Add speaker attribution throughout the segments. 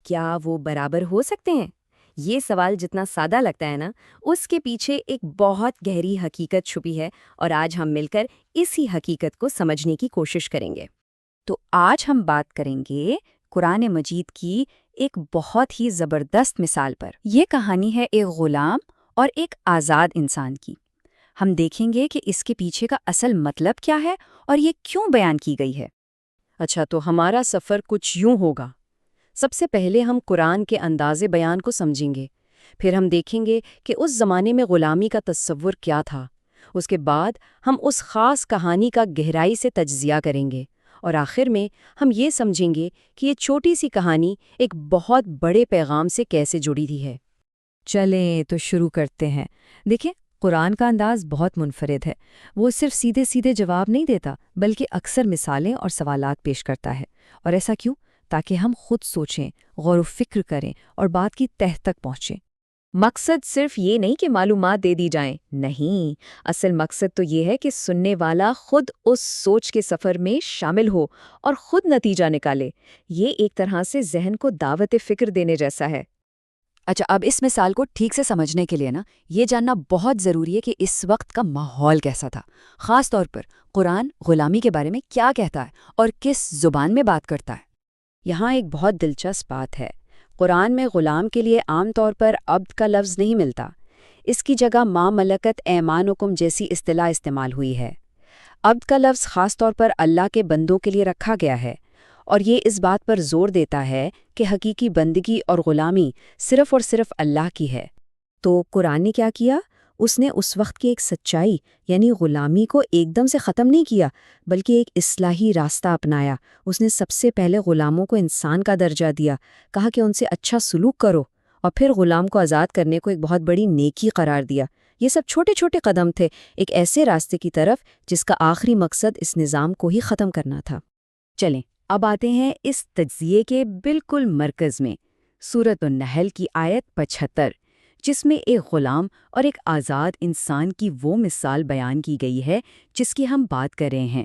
Speaker 1: کیا وہ برابر ہو سکتے ہیں؟ یہ سوال جتنا سادہ لگتا ہے نا، اس کے پیچھے ایک بہت گہری حقیقت چھپی ہے، اور آج ہم مل کر اسی حقیقت کو سمجھنے کی کوشش کریں گے۔
Speaker 2: تو آج ہم بات کریں گے قرآن مجید کی ایک بہت ہی زبردست مثال پر۔ یہ کہانی ہے ایک غلام اور ایک آزاد انسان کی۔ ہم دیکھیں گے کہ اس کے پیچھے کا اصل مطلب کیا ہے اور یہ کیوں بیان کی گئی ہے۔
Speaker 3: اچھا، تو ہمارا سفر کچھ یوں ہوگا۔ سب سے پہلے ہم قرآن کے انداز بیان کو سمجھیں گے، پھر ہم دیکھیں گے کہ اس زمانے میں غلامی کا تصور کیا تھا۔ اس کے بعد ہم اس خاص کہانی کا گہرائی سے تجزیہ کریں گے، اور آخر میں ہم یہ سمجھیں گے کہ یہ چھوٹی سی کہانی ایک بہت بڑے پیغام سے کیسے جڑی دی ہے۔
Speaker 2: چلیں تو شروع کرتے ہیں۔ دیکھیں، قرآن کا انداز بہت منفرد ہے۔ وہ صرف سیدھے سیدھے جواب نہیں دیتا، بلکہ اکثر مثالیں اور سوالات پیش کرتا ہے۔ اور ایسا کیوں؟ تاکہ ہم خود سوچیں، غور و فکر کریں اور بات کی تہہ تک پہنچیں۔
Speaker 1: مقصد صرف یہ نہیں کہ معلومات دے دی جائیں، نہیں، اصل مقصد تو یہ ہے کہ سننے والا خود اس سوچ کے سفر میں شامل ہو اور خود نتیجہ نکالے۔ یہ ایک طرح سے ذہن کو دعوت فکر دینے جیسا ہے۔
Speaker 2: اچھا، اب اس مثال کو ٹھیک سے سمجھنے کے لیے یہ جاننا بہت ضروری ہے کہ اس وقت کا ماحول کیسا تھا۔ خاص طور پر قرآن غلامی کے بارے میں کیا کہتا ہے اور کس زبان میں بات کرتا ہے۔
Speaker 3: یہاں ایک بہت دلچسپ بات ہے۔ قرآن میں غلام کے لیے عام طور پر عبد کا لفظ نہیں ملتا۔ اس کی جگہ ما ملکت ایمانکم جیسی اصطلاح استعمال ہوئی ہے۔ عبد کا لفظ خاص طور پر اللہ کے بندوں کے لیے رکھا گیا ہے، اور یہ اس بات پر زور دیتا ہے کہ حقیقی بندگی اور غلامی صرف اور صرف اللہ کی ہے۔
Speaker 1: تو قرآن نے کیا کیا؟ اس نے اس وقت کی ایک سچائی یعنی غلامی کو ایک دم سے ختم نہیں کیا، بلکہ ایک اصلاحی راستہ اپنایا۔ اس نے سب سے پہلے غلاموں کو انسان کا درجہ دیا، کہا کہ ان سے اچھا سلوک کرو، اور پھر غلام کو آزاد کرنے کو ایک بہت بڑی نیکی قرار دیا۔ یہ سب چھوٹے چھوٹے قدم تھے ایک ایسے راستے کی طرف جس کا آخری مقصد اس نظام کو ہی ختم کرنا تھا۔
Speaker 2: چلیں اب آتے ہیں اس تجزیے کے بالکل مرکز میں، سورۃ النحل کی آیت 75، جس میں ایک غلام اور ایک آزاد انسان کی وہ مثال بیان کی گئی ہے جس کی ہم بات کر رہے ہیں۔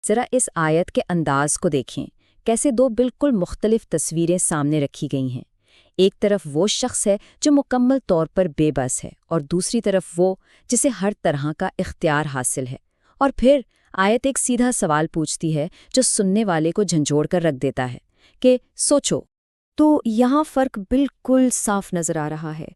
Speaker 1: ذرا اس آیت کے انداز کو دیکھیں، کیسے دو بالکل مختلف تصویریں سامنے رکھی گئی ہیں۔ ایک طرف وہ شخص ہے جو مکمل طور پر بے بس ہے، اور دوسری طرف وہ جسے ہر طرح کا اختیار حاصل ہے۔ اور پھر آیت ایک سیدھا سوال پوچھتی ہے جو سننے والے کو جھنجھوڑ کر رکھ دیتا ہے کہ سوچو۔ تو یہاں فرق بالکل صاف نظر آ رہا ہے۔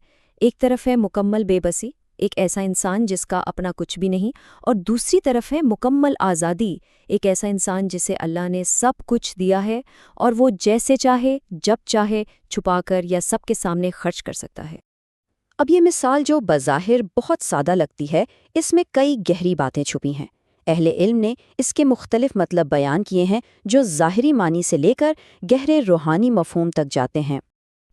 Speaker 1: ایک طرف ہے مکمل بے بسی، ایک ایسا انسان جس کا اپنا کچھ بھی نہیں، اور دوسری طرف ہے مکمل آزادی، ایک ایسا انسان جسے اللہ نے سب کچھ دیا ہے اور وہ جیسے چاہے جب چاہے چھپا کر یا سب کے سامنے خرچ کر سکتا ہے۔ اب یہ مثال جو بظاہر بہت سادہ لگتی ہے، اس میں کئی گہری باتیں چھپی ہیں۔ اہل علم نے اس کے مختلف مطلب بیان کیے ہیں جو ظاہری معنی سے لے کر گہرے روحانی مفہوم تک جاتے ہیں۔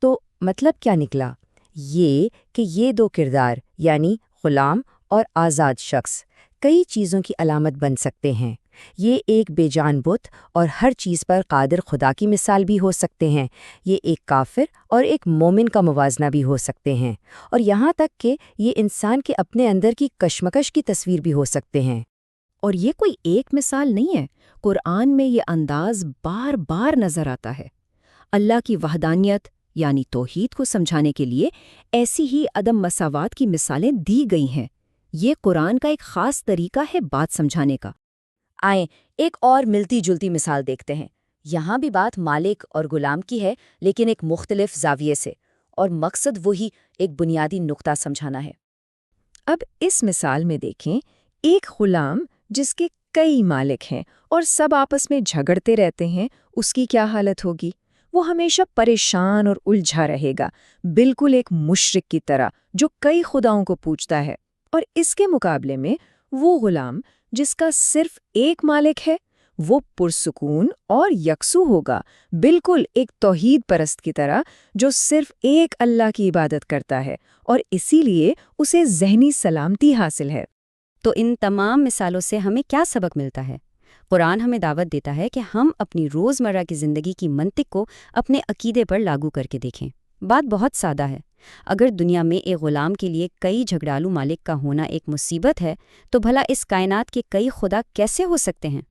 Speaker 1: تو مطلب کیا نکلا؟ یہ کہ یہ دو کردار یعنی غلام اور آزاد شخص کئی چیزوں کی علامت بن سکتے ہیں۔ یہ ایک بے جان بت اور ہر چیز پر قادر خدا کی مثال بھی ہو سکتے ہیں، یہ ایک کافر اور ایک مومن کا موازنہ بھی ہو سکتے ہیں، اور یہاں تک کہ یہ انسان کے اپنے اندر کی کشمکش کی تصویر بھی ہو سکتے ہیں۔ اور یہ کوئی ایک مثال نہیں ہے، قرآن میں یہ انداز بار بار نظر آتا ہے۔ اللہ کی وحدانیت یعنی توحید کو سمجھانے کے لیے ایسی ہی عدم مساوات کی مثالیں دی گئی ہیں۔ یہ قرآن کا ایک خاص طریقہ ہے بات سمجھانے کا۔ آئیں ایک اور ملتی جلتی مثال دیکھتے ہیں۔ یہاں بھی بات مالک اور غلام کی ہے، لیکن ایک مختلف زاویے سے، اور مقصد وہی، ایک بنیادی نقطہ سمجھانا ہے۔
Speaker 4: اب اس مثال میں دیکھیں، ایک غلام جس کے کئی مالک ہیں اور سب آپس میں جھگڑتے رہتے ہیں، اس کی کیا حالت ہوگی؟ وہ ہمیشہ پریشان اور الجھا رہے گا، بالکل ایک مشرک کی طرح جو کئی خداؤں کو پوجتا ہے۔ اور اس کے مقابلے میں وہ غلام جس کا صرف ایک مالک ہے، وہ پرسکون اور یکسو ہوگا، بالکل ایک توحید پرست کی طرح جو صرف ایک اللہ کی عبادت کرتا ہے، اور اسی لیے اسے ذہنی سلامتی حاصل ہے۔
Speaker 1: تو ان تمام مثالوں سے ہمیں کیا سبق ملتا ہے؟ قرآن ہمیں دعوت دیتا ہے کہ ہم اپنی روزمرہ کی زندگی کی منطق کو اپنے عقیدے پر لاگو کر کے دیکھیں۔ بات بہت سادہ ہے۔ اگر دنیا میں ایک غلام کے لیے کئی جھگڑالو مالک کا ہونا ایک مصیبت ہے، تو بھلا اس کائنات کے کئی خدا کیسے ہو سکتے ہیں؟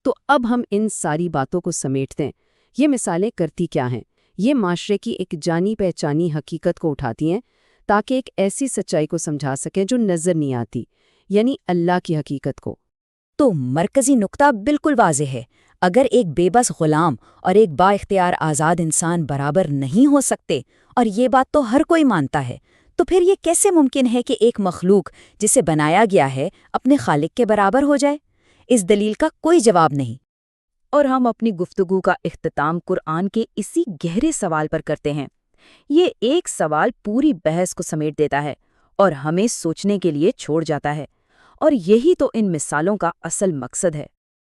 Speaker 3: تو اب ہم ان ساری باتوں کو سمیٹتے ہیں۔ یہ مثالیں کرتی کیا ہیں؟ یہ معاشرے کی ایک جانی پہچانی حقیقت کو اٹھاتی ہیں تاکہ ایک ایسی سچائی کو سمجھا سکیں جو نظر نہیں آتی، یعنی اللہ کی حقیقت کو۔
Speaker 1: تو مرکزی نقطہ بالکل واضح ہے، اگر ایک بے بس غلام اور ایک با اختیار آزاد انسان برابر نہیں ہو سکتے، اور یہ بات تو ہر کوئی مانتا ہے، تو پھر یہ کیسے ممکن ہے کہ ایک مخلوق جسے بنایا گیا ہے اپنے خالق کے برابر ہو جائے؟ اس دلیل کا کوئی جواب نہیں۔ اور ہم اپنی گفتگو کا اختتام قرآن کے اسی گہرے سوال پر کرتے ہیں۔ یہ ایک سوال پوری بحث کو سمیٹ دیتا ہے اور ہمیں سوچنے کے لیے چھوڑ جاتا ہے، اور یہی تو ان مثالوں کا اصل مقصد ہے۔